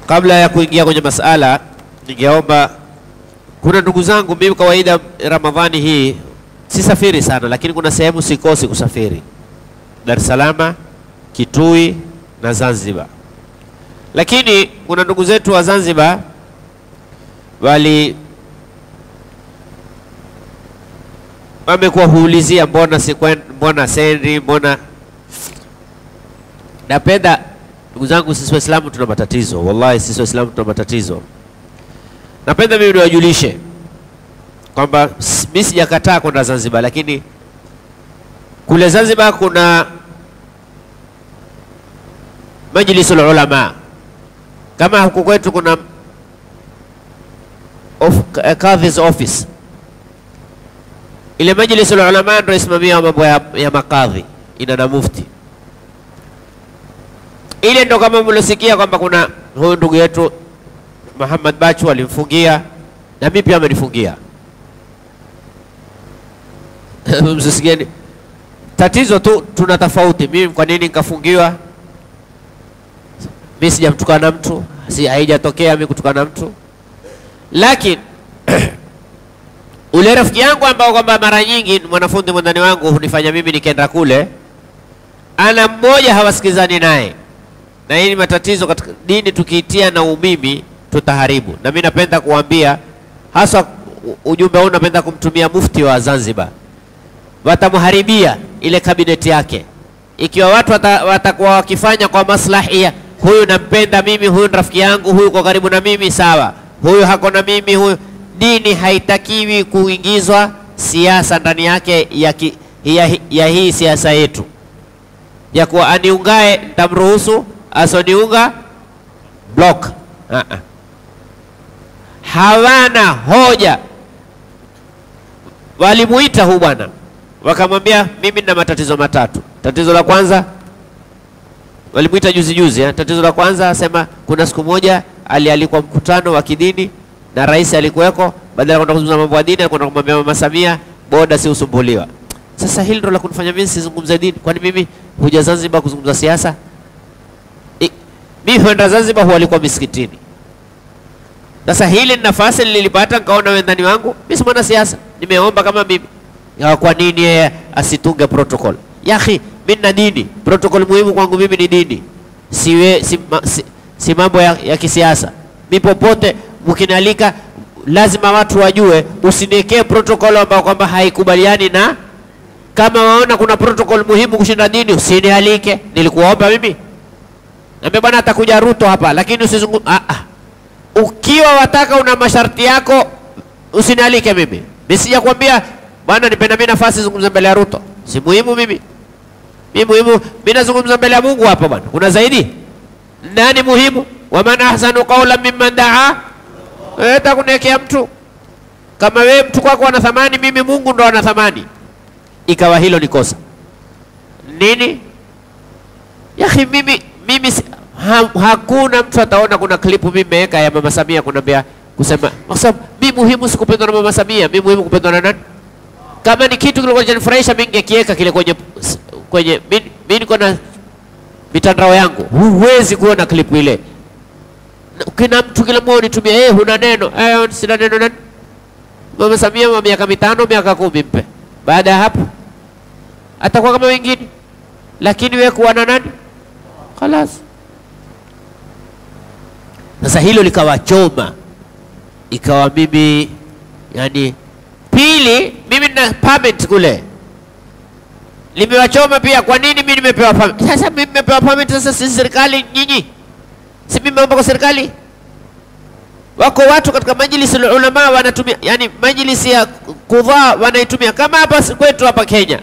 kabla ya kuingia kwenye masala, ningeomba, kuna ndugu zangu, mimi kawaida Ramadhani hii sisafiri sana, lakini kuna sehemu sikosi kusafiri: Dar es Salaam, Kitui na Zanzibar. Lakini kuna ndugu zetu wa Zanzibar wamekuwa huulizia mbona sendi, mbona. Napenda ndugu zangu, sisi Waislamu tuna matatizo, wallahi sisi Waislamu tuna matatizo. Napenda mimi niwajulishe kwamba mimi sijakataa kwenda Zanzibar, lakini kule Zanzibar kuna Majlisul Ulama, kama huku kwetu kuna Kadhi's office. Ile Majlisul Ulama ndio isimamia mambo ya makadhi, ina na mufti. Ile ndo kama mlosikia kwamba kuna huyu ndugu yetu Muhammad Bachu alimfungia, na mimi pia amenifungia. Msisikieni. Tatizo tu tuna tofauti. Mimi kwa nini nikafungiwa? Mimi sijamtukana mtu, haijatokea mimi kutukana mtu. Lakini ule rafiki yangu ambao kwamba mara nyingi mwanafunzi mwandani wangu hunifanya mimi nikaenda kule, ana mmoja hawasikizani naye. Na hii ni matatizo katika dini, tukiitia na umimi tutaharibu. Na mimi napenda kuambia, hasa ujumbe huu napenda kumtumia mufti wa Zanzibar. Watamharibia ile kabineti yake ikiwa watu watakuwa wakifanya kwa maslahi ya huyu nampenda mimi, huyu rafiki yangu, huyu kwa karibu na mimi, sawa, huyu hako na mimi, huyu. Dini haitakiwi kuingizwa siasa ndani yake ya hii siasa yetu ya kuwa aniungae nitamruhusu, asoniunga block. Hawana hoja. Walimuita huyu bwana wakamwambia, mimi nina matatizo matatu. Tatizo la kwanza, walimuita juzi tatizo la kwanza asema, kuna siku moja alialikwa mkutano wa kidini na rais alikuweko, badala ya kwenda kuzungumza mambo ya dini kwenda kumwambia Mama Samia boda si usumbuliwa. Sasa hili ndo la kunifanya mimi sizungumze dini. Kwani mimi huja Zanzibar kuzungumza siasa? Mimi huenda Zanzibar hualikuwa misikitini. Sasa hili ni nafasi nilipata, nikaona wendani wangu, mimi si mwana siasa, nimeomba kama mimi. Kwa nini yeye asitunge protocol? Yaani mimi na dini, protocol muhimu kwangu mimi ni dini. Si mambo ya kisiasa. Mimi popote mkinalika lazima watu wajue, usiniwekee protocol ambayo kwamba haikubaliani na. Kama waona kuna protocol muhimu kushinda dini, usinialike. Nilikuomba mimi. Naambia bwana atakuja Ruto hapa, lakini usizungumze. Ukiwa wataka una masharti yako, usinialike mimi. Mimi sijakwambia bwana nipenda mimi nafasi zungumza mbele ya Ruto. Si muhimu mimi. Mimi muhimu, mimi nazungumza mbele ya Mungu hapa bwana. Kuna zaidi? Nani muhimu? Wa man ahsanu qawlan mimman daa. Takunekea mtu. Kama wewe mtu kwako ana thamani, mimi Mungu ndo ana thamani. Ikawa hilo ni kosa. Nini? Yaani mimi hakuna mtu ataona kuna klipu mimi nimeweka ya Mama Samia kunambia kusema, kwa sababu mimi muhimu sikupendwa na Mama Samia, mimi muhimu kupendwa na nani? Kama ni kitu kilikuwa kinanifurahisha mimi ningekiweka kile kwenye mimi niko na mitandao yangu. Huwezi kuona klipu ile. Kina mtu kila mmoja nitumia, huna neno. Sina neno nani? Mama Samia wa miaka 5, miaka 10 mpe. Baada ya hapo atakuwa kama wengine. Lakini wewe kuwa na nani? Khalas. Sasa hilo likawachoma. Ikawa mimi yani, pili mimi na permit kule. Limewachoma pia. Kwa nini mimi nimepewa permit? Sasa mimi nimepewa permit, sasa si serikali nyinyi? Si mimi naomba kwa serikali? Wako watu katika majlisi ya ulama wanatumia, yani majlisi ya kudhaa wanaitumia kama hapa kwetu hapa Kenya.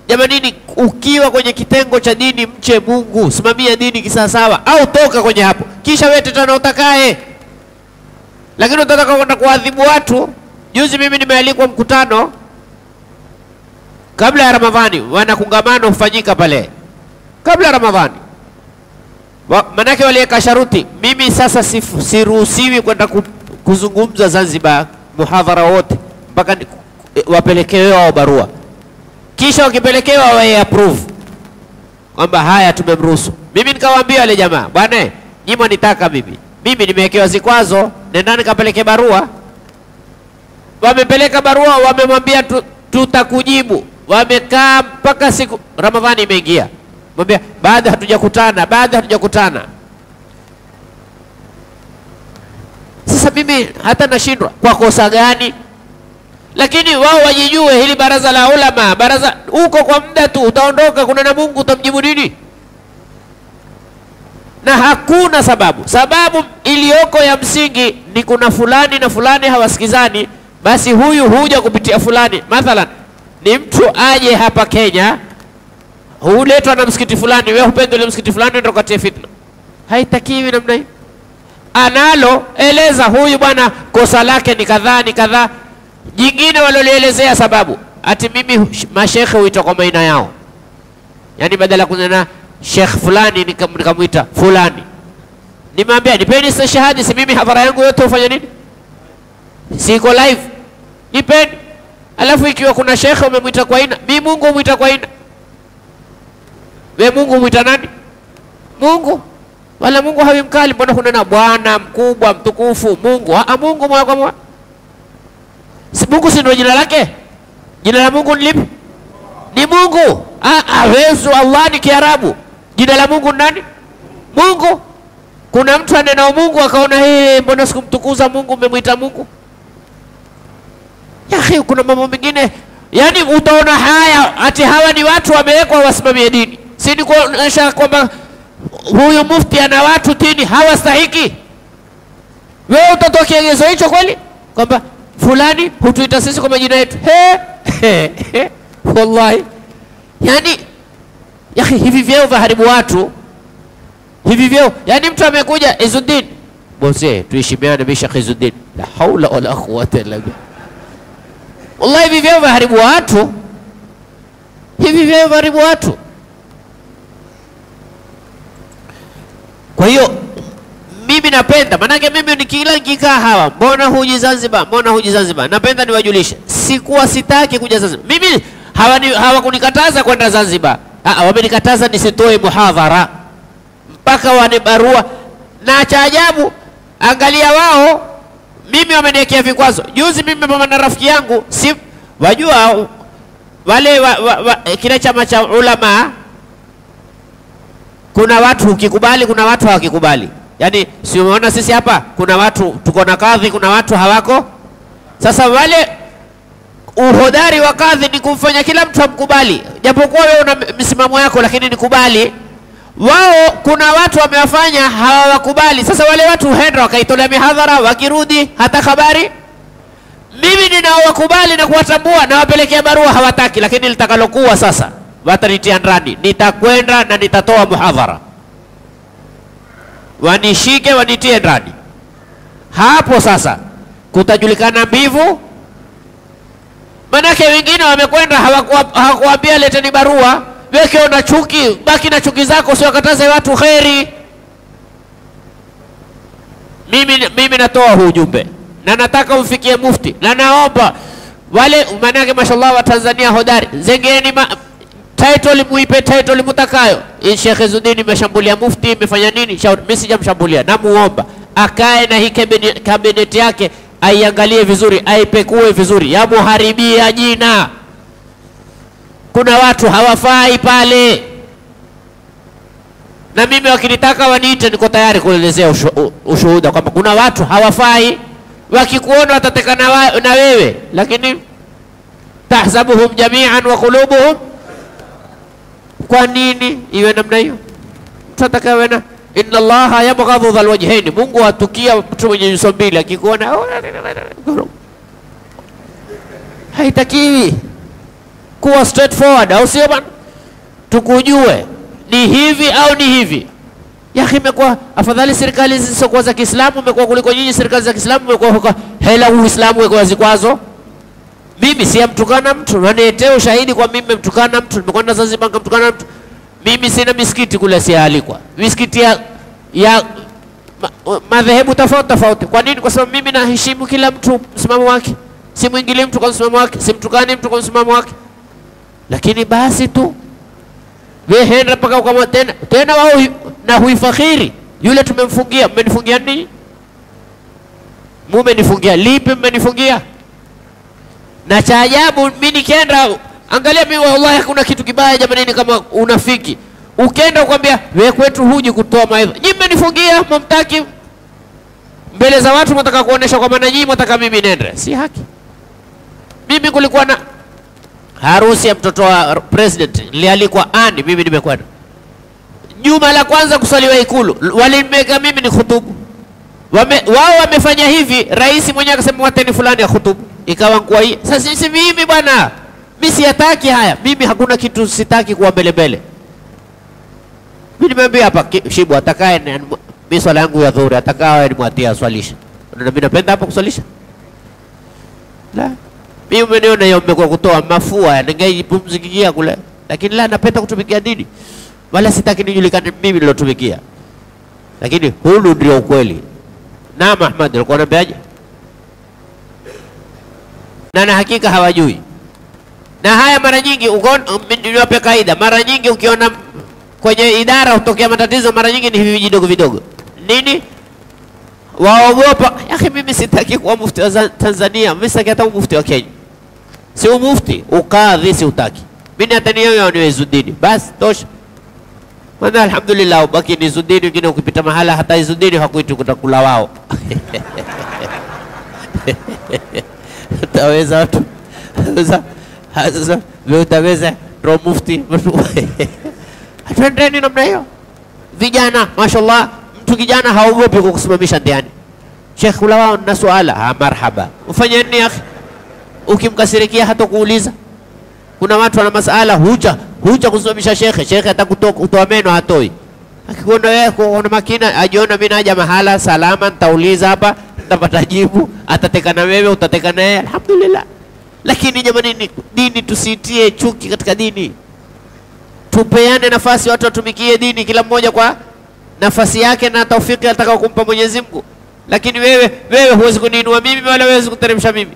Jamani, ukiwa kwenye kitengo cha dini, mche Mungu, simamia dini kisawasawa, au toka kwenye hapo. Kisha wewe tena utakae. Lakini unataka kwenda kuadhibu watu. Juzi mimi nimealikwa mkutano kabla ya Ramadhani, wana kongamano hufanyika pale kabla ya Ramadhani. Manake waliweka sharuti, mimi sasa siruhusiwi kwenda kuzungumza Zanzibar muhadhara wote mpaka wapelekewa barua. Kisha wakipelekewa wae approve kwamba haya tumemruhusu. Mimi nikawaambia wale jamaa, bwana nyinyi mnitaka mimi mimi nimewekewa vikwazo, nendani kapeleke barua. Wamepeleka barua, wamemwambia tutakujibu. Wamekaa mpaka siku Ramadhani imeingia, mwambia baada hatujakutana. Sasa mimi hata nashindwa kwa kosa gani? Lakini wao wajijue, hili baraza la ulama, baraza uko kwa muda tu, utaondoka, kuna na Mungu, utamjibu nini? Na hakuna sababu iliyoko ya msingi ni kuna fulani na fulani hawasikizani, basi huyu huja kupitia fulani. Mathalan, ni mtu aje hapa Kenya, huletwa na msikiti fulani, wewe hupende ile msikiti fulani, ndio katia fitna. Haitakiwi namna hii. Analo eleza huyu bwana kosa lake ni kadhaa. Jingine walolielezea sababu, ati mimi mashekhe huitwa kwa maina yao. Yani badala kunena Sheikh fulani nikamuita fulani. Nimeambia nipeni shahadi, si mimi hadhara yangu yote ufanya nini? Siko live. Nipeni. Alafu ikiwa kuna shekhe umemuita kwa aina, mimi Mungu umuita kwa aina. Wewe Mungu umuita nani? Mungu. Wala Mungu hawi mkali, mbona kunena bwana mkubwa mtukufu Mungu? Mungu moja kwa moja. Si Mungu si ndio jina lake? Jina la Mungu ni lipi? Ni Mungu. Wezu Allah ni Kiarabu. Jina la Mungu nani? Mungu. Kuna mtu anena Mungu akaona mbona sikumtukuza Mungu, umemwita Mungu? Ya akhi, kuna mambo mengine yani utaona haya ati hawa ni watu wamewekwa wasimamie dini. Si ni kuonyesha kwamba huyu mufti ana watu dini hawastahiki. Wewe utatoa kigezo hicho kweli? Kwamba fulani hutuita sisi kwa majina yetu. Wallahi. Yani yaki hivi vyeo vaharibu watu. Hivi vyeo. Yani mtu amekuja Izuddin. Bose tuheshimiane bi Sheikh Izuddin. La haula wala quwwata illa billah. Wallahi hivi vyeo vaharibu watu. Hivi vyeo vaharibu watu. Kwa hiyo mimi napenda, manake mimi nikikaa hawa, mbona huji Zanzibar? Napenda niwajulishe, sikuwa sitaki kuja Zanzibar. Mimi hawakunikataza kwenda Zanzibar. Wamenikataza nisitoe muhadhara mpaka wane barua. Na cha ajabu, angalia wao, mimi wameniwekea vikwazo. Juzi mimi pamoja na rafiki yangu, si wajua wale kile chama cha ulama, kuna watu ukikubali, kuna watu hawakikubali. Yani si umeona sisi hapa kuna watu tuko na kadhi, kuna watu hawako. Sasa wale uhodari wa kadhi ni kumfanya kila mtu amkubali, japokuwa wewe una msimamo yako, lakini nikubali. Wao kuna watu wamewafanya hawakubali. Sasa wale watu huenda wakaitolea mihadhara, wakirudi hata habari. Mimi ninaowakubali na kuwatambua na wapelekea barua, hawataki. Lakini litakalokuwa sasa watanitia ndani, nitakwenda na nitatoa muhadhara, wanishike wanitie ndani. Hapo sasa kutajulikana mbivu. Manake wengine wamekwenda hawakuambia leteni barua, weke una chuki, baki na chuki zako, usiwakataze watu kheri. Mimi natoa huu ujumbe na nataka umfikie mufti, na naomba wale manake mashallah wa Tanzania hodari, zengeni title, muipe title mutakayo. Sheikh Izuddin imeshambulia mufti, imefanya nini? Shauri mimi sijamshambulia, namuomba akae na hii cabinet yake, aiangalie vizuri, aipekue vizuri, yamuharibia jina. Kuna watu hawafai pale, na mimi wakinitaka waniite, niko tayari kuelezea ushuhuda kwamba kuna watu hawafai. Wakikuona watatekana na wewe, lakini tahsabuhum jami'an wa qulubuhum. Kwa nini iwe namna hiyo? Tunataka wewe, inna Allaha yabghadhu dhal wajhaini, Mungu atukia mtu mwenye nyuso mbili, akikuona haitakiwi. Kuwa straightforward, au sio bwana? Tukujue ni hivi au ni hivi. Yaki imekuwa afadhali serikali zisizokuwa za Kiislamu imekuwa kuliko nyinyi serikali za Kiislamu imekuwa hela Uislamu weko vikwazo. Mimi siyamtukana mtu, waniletee ushahidi kwa mimi nimemtukana mtu, nimekwenda Zanzibar nikamtukana mtu. Mimi sina misikiti kule, sialikwa misikiti ya madhehebu tofauti. Kwa nini? Kwa sababu mimi naheshimu kila mtu msimamo wake, simuingilie mtu kwa msimamo wake, simtukani mtu kwa msimamo wake. Lakini basi tu wewe henda mpaka kama tena wao na huifakhiri yule tumemfungia, mmenifungia nini? Mumenifungia lipi? Mmenifungia. Na cha ajabu mimi nikienda, angalia mimi wallahi hakuna kitu kibaya jamani kama unafiki. Ukienda ukwambia wewe kwetu huji kutoa maidha. Nyinyi mmenifungia, mumtaki. Mbele za watu mtaka kuonesha kwa maana nyinyi mtaka mimi nende. Si haki. Mimi kulikuwa na harusi ya mtoto wa president, nilialikwa ani, mimi nimekwenda. Juma la kwanza kusaliwa Ikulu, walimeka mimi ni khutubu. Wao wamefanya hivi, rais mwenyewe akasema wateni fulani ya khutubu. Ikawa kwa hii. Sasa sisi mimi bwana, mimi siyataki haya. Mimi hakuna kitu sitaki kuwa mbele mbele. Mimi nimeambia hapa Shibu atakaye mimi swala yangu ya dhuhuri atakaye nimwatia swalisha. Na mimi napenda hapa kuswalisha. La. Mimi umeniona hiyo mmekuwa kutoa mafua, ningejipumzikia kule. Lakini la napenda kutumikia dini. Wala sitaki nijulikane mimi nilotumikia. Lakini huu ndio ukweli. Na Ahmad alikuwa anambiaje? Na hakika hawajui. Na haya mara nyingi niwape kaida, mara nyingi ukiona kwenye idara utokea matatizo, mara nyingi ni hivi vidogo vidogo. Nini? Waogopa. Yake mimi sitaki kuwa mufti wa Tanzania, mimi sitaki hata mufti wa Kenya. Si mufti, ukadhi si utaki. Mimi hata niyo ni Izudini. Basi tosha. Maana alhamdulillah ubaki ni Izudini, wengine ukipita mahala hata Izudini hakuiti kutakula wao. Utaweza watu. Sasa wewe utaweza ro mufti. Twendeni namna hiyo. Vijana mashallah, mtu kijana haogopi kukusimamisha ndiani. Sheikh kula wao na swala, marhaba. Ufanye nini akhi? Ukimkasirikia hata kuuliza. Kuna watu wana masala huja kusimamisha shekhe, shekhe atakutoa meno hatoi. Akikuona wewe kuona makina, ajiona mimi naja mahala salama, nitauliza hapa, nitapata jibu, atateka na wewe, utateka na yeye, alhamdulillah. Lakini jamani, dini tusitie chuki katika dini. Tupeane nafasi watu watumikie dini, kila mmoja kwa nafasi yake na taufiki atakao kumpa Mwenyezi Mungu. Lakini wewe huwezi kuniinua mimi wala huwezi kuteremsha mimi.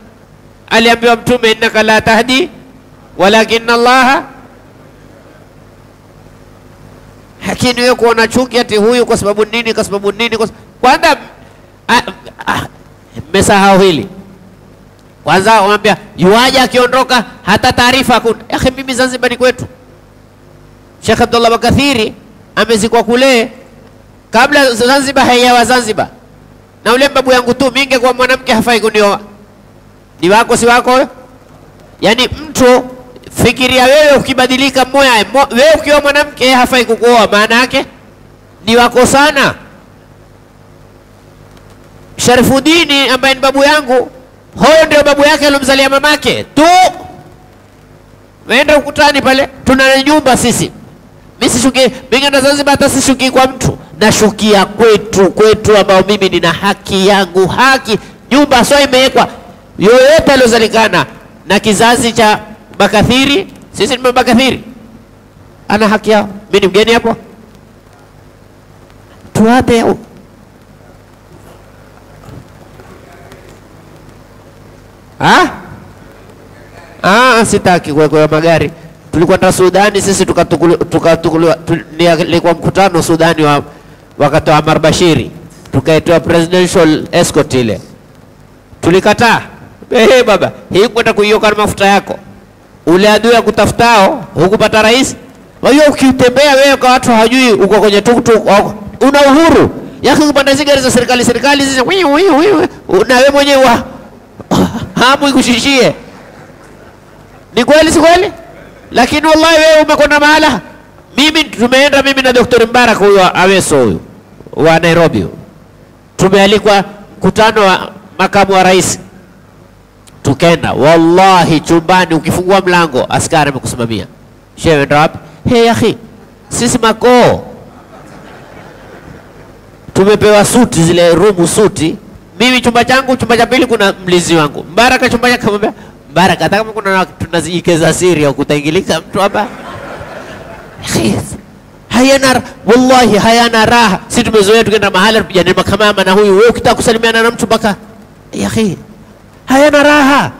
Aliambiwa Mtume, innaka la tahdi walakinna Allah. Lakini wewe kuona chuki ati huyu kwa sababu nini, kwa sababu nini, kwanza mmesahau hili. Kwanza wamwambia yuaje akiondoka hata taarifa hakuna. Akhi mimi Zanzibar ni kwetu. Sheikh Abdullah Bakathiri amezikwa kule kabla Zanzibar haijawa Zanzibar. Na ule babu yangu tu minge kwa mwanamke hafai kunioa. Ni wako si wako? Yaani mtu fikiria wewe ukibadilika moyo, wewe ukiwa mwanamke hafai kukuoa, maana yake ni wako sana. Sharifuddin ambaye ni babu yangu, huyo ndio babu yake alomzalia mamake tu. Waenda ukutani pale, tuna nyumba sisi. Mimi sishuki, mimi na Zanzibar hata sishuki kwa mtu. Nashukia kwetu ambao mimi nina haki yangu, haki. Nyumba sio imewekwa. Yoyote aliozalikana na kizazi cha Bakathiri, sisi ni Bakathiri, ana haki yao. Mimi ni mgeni hapo. Tuape sitaki kwa magari. Tulikuwa na Sudani sisi tukatukuliwa nilikuwa mkutano Sudani wakati wa Omar Bashiri, tukaitoa presidential escort ile. Tulikataa. Baba, hii kwenda kuioka na mafuta yako. Ule adui ya kutafutao hukupata rais. Kwa hiyo ukitembea wewe kwa watu hawajui uko kwenye tuktuk, una uhuru. Yako kupanda gari za serikali hizi na wewe mwenyewe hamu ikushishie. Ni kweli si kweli? Lakini wallahi wewe umekwenda mahala. Tumeenda mimi na Dr. Mbarak huyo Aweso huyo wa Nairobi. Tumealikwa mkutano wa makamu wa rais. Tukenda wallahi chumbani ukifungua mlango askari amekusimamia. Shehe ndo wapi? Hey akhi, sisi makoo tumepewa suti, zile room suti. Mimi chumba changu, chumba cha pili kuna mlinzi wangu. Mbaraka chumba chake kamwambia Mbaraka, hata kama kuna tunazijikeza siri au kutaingilika mtu hapa. Wallahi hayana raha. Sisi tumezoea tukenda mahali tupigane makamama na huyu, wewe ukitaka kusalimiana na mtu baka akhi hayana raha.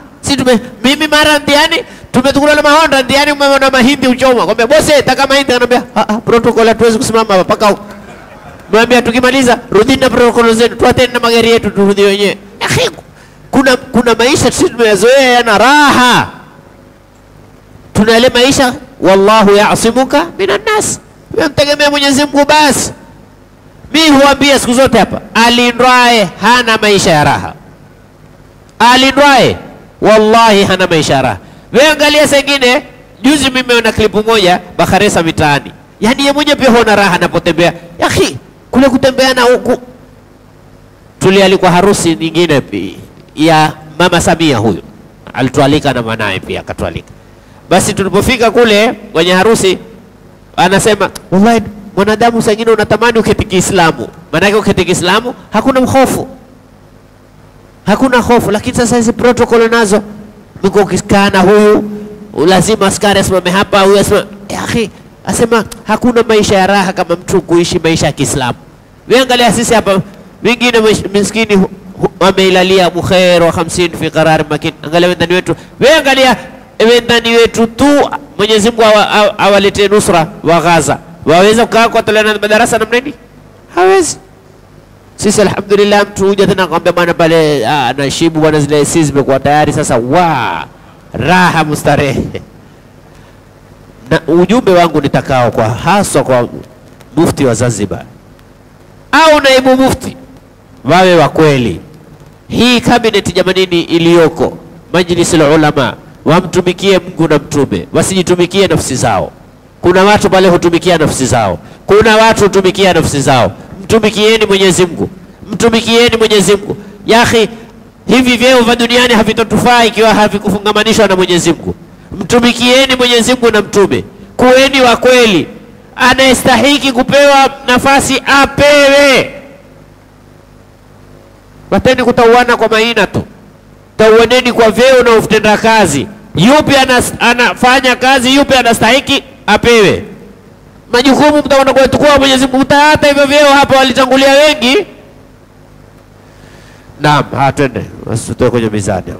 Mimi mara ndiani tumetukula na mahonda ndiani, umeona mahindi uchoma. Kwambia bosi taka mahindi, anambia protocol hatuwezi kusimama hapa mpaka. Mwambia tukimaliza rudini na protocol zenu, tuateni na magari yetu turudi wenyewe. akhi, kuna maisha sisi tumeyazoea yana raha, tuna ile maisha wallahu ya'simuka minan nas, mtegemea Mwenyezi Mungu basi. Mimi huambia siku zote hapa, alindwae hana maisha ya raha, alindwae wallahi hana maisha ya raha. Wewe angalia sengine, juzi mimi nimeona klipu moja Bakharesa mitaani, yani yeye mwenyewe pia hana raha anapotembea. Akhi, kule kutembea na huku, tulialikwa harusi nyingine ya Mama Samia, huyo alitualika na mwanae pia akatualika. Basi tulipofika kule kwenye harusi, anasema wallahi mwanadamu sangine unatamani uketi Kiislamu, maana uketi Kiislamu hakuna hofu, hakuna hofu. Lakini sasa hizi protocol nazo, mko kiskana, huyu lazima askari asimame hapa, huyu asimame. Akhi, asema hakuna maisha ya raha kama mtu kuishi maisha ya Kiislamu. Wewe angalia sisi hapa, wengine miskini wameilalia bukhair wa 50 fi qarar makin. Angalia wendani wetu, wewe angalia wendani wetu tu, Mwenyezi Mungu awalete nusra wa Gaza, waweza kukaa kwa tolana madarasa namna nini? Hawezi. Sisi alhamdulillah, mtu huja tena kwambia bwana pale anashibu bwana, zile AC zimekuwa tayari sasa, wa raha mustarehe. Na ujumbe wangu nitakao kwa haswa kwa mufti wa Zanzibar au naibu mufti, wawe wa kweli. Hii cabinet jamanini iliyoko majlis ulama, wamtumikie Mungu na mtume, wasijitumikie nafsi zao. Kuna watu pale hutumikia nafsi zao, kuna watu hutumikia nafsi zao. Mtumikieni Mwenyezi Mungu, mtumikieni Mwenyezi Mungu. Ya akhi, hivi vyeo vya duniani havitotufaa ikiwa havikufungamanishwa na Mwenyezi Mungu. Mtumikieni Mwenyezi Mungu na mtume, kuweni wa kweli. Anayestahiki kupewa nafasi apewe. Wateni kutauana kwa maina tu, tauaneni kwa vyeo na utenda kazi. Yupi anafanya kazi, yupi anastahiki apewe. Majukumu mtaona kwa tukua Mwenyezi Mungu, hata hivyo vyeo hapa walitangulia wengi. Naam, twende wasitoe kwenye mizani.